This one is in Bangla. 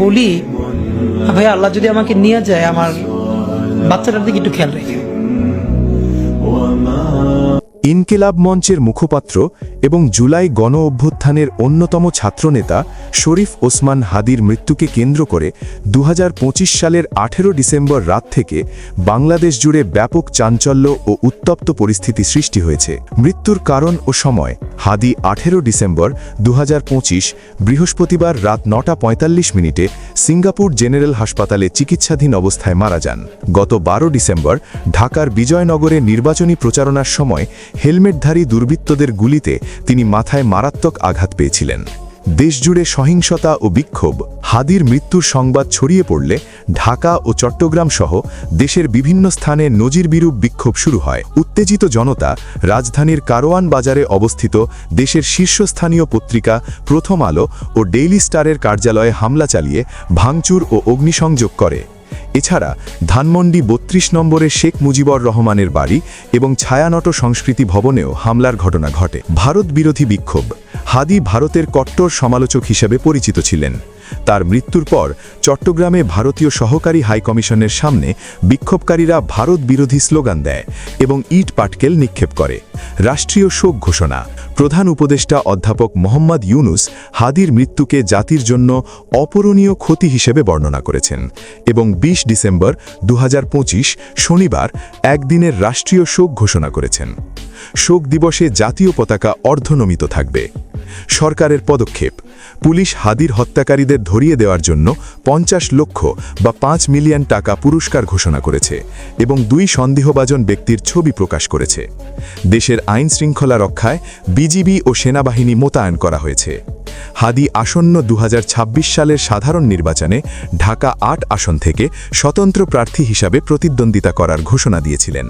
বলি, ভাই আল্লাহ যদি আমাকে নিয়ে যায়, আমার বাচ্চাটার দিকে একটু খেয়াল রেখে। ইনকিলাব মঞ্চের মুখপাত্র এবং জুলাই গণ অভ্যুত্থানের অন্যতম ছাত্রনেতা শরীফ ওসমান হাদির মৃত্যুকে কেন্দ্র করে ২০২৫ সালের ১৮ ডিসেম্বর রাত থেকে বাংলাদেশ জুড়ে ব্যাপক চাঞ্চল্য ও উত্তপ্ত পরিস্থিতি সৃষ্টি হয়েছে। মৃত্যুর কারণ ও সময়: হাদি ১৮ ডিসেম্বর ২০২৫ বৃহস্পতিবার রাত ৯টা ৪৫ সিঙ্গাপুর জেনারেল হাসপাতালে চিকিৎসাধীন অবস্থায় মারা যান। গত ১২ ডিসেম্বর ঢাকার বিজয়নগরে নির্বাচনী প্রচারণার সময় হেলমেটধারী দুর্বৃত্তদের গুলিতে তিনি মাথায় মারাত্মক আঘাত পেয়েছিলেন। দেশজুড়ে সহিংসতা ও বিক্ষোভ। হাদির মৃত্যুর সংবাদ ছড়িয়ে পড়লে ঢাকা ও চট্টগ্রাম সহ দেশের বিভিন্ন স্থানে নজিরবিরূপ বিক্ষোভ শুরু হয়। উত্তেজিত জনতা রাজধানীর কারওয়ান বাজারে অবস্থিত দেশের শীর্ষস্থানীয় পত্রিকা প্রথম আলো ও ডেইলি স্টারের কার্যালয়ে হামলা চালিয়ে ভাঙচুর ও অগ্নিসংযোগ করে। এছাড়া ধানমন্ডি ৩২ নম্বরে শেখ মুজিবুর রহমানের বাড়ি এবং ছায়ানট সংস্কৃতি ভবনেও হামলার ঘটনা ঘটে। ভারত বিরোধী বিক্ষোভ। হাদি ভারতের কট্টর সমালোচক হিসেবে পরিচিত ছিলেন। তার মৃত্যুর পর চট্টগ্রামে ভারতীয় সহকারী হাইকমিশনের সামনে বিক্ষোভকারীরা ভারত বিরোধী স্লোগান দেয় এবং ইট পাটকেল নিক্ষেপ করে। রাষ্ট্রীয় শোক ঘোষণা। প্রধান উপদেষ্টা অধ্যাপক মোহাম্মদ ইউনুস হাদির মৃত্যুকে জাতির জন্য অপূরণীয় ক্ষতি হিসেবে বর্ণনা করেছেন এবং ২০ ডিসেম্বর ২০২৫ শনিবার একদিনের রাষ্ট্রীয় শোক ঘোষণা করেছেন। শোক দিবসে জাতীয় পতাকা অর্ধনমিত থাকবে। সরকারের পদক্ষেপ: পুলিশ হাদির হত্যাকারীদের ধরিয়ে দেওয়ার জন্য ৫০ লক্ষ বা ৫ মিলিয়ন টাকা পুরস্কার ঘোষণা করেছে এবং ২ সন্দেহভাজন ব্যক্তির ছবি প্রকাশ করেছে। দেশের আইন শৃঙ্খলা রক্ষায় বিজিবি ও সেনাবাহিনী মোতায়েন করা হয়েছে। হাদি আসন্ন ২০২৬ সালের সাধারণ নির্বাচনে ঢাকা ৮ আসন থেকে স্বতন্ত্র প্রার্থী হিসাবে প্রতিদ্বন্দ্বিতা করার ঘোষণা দিয়েছিলেন।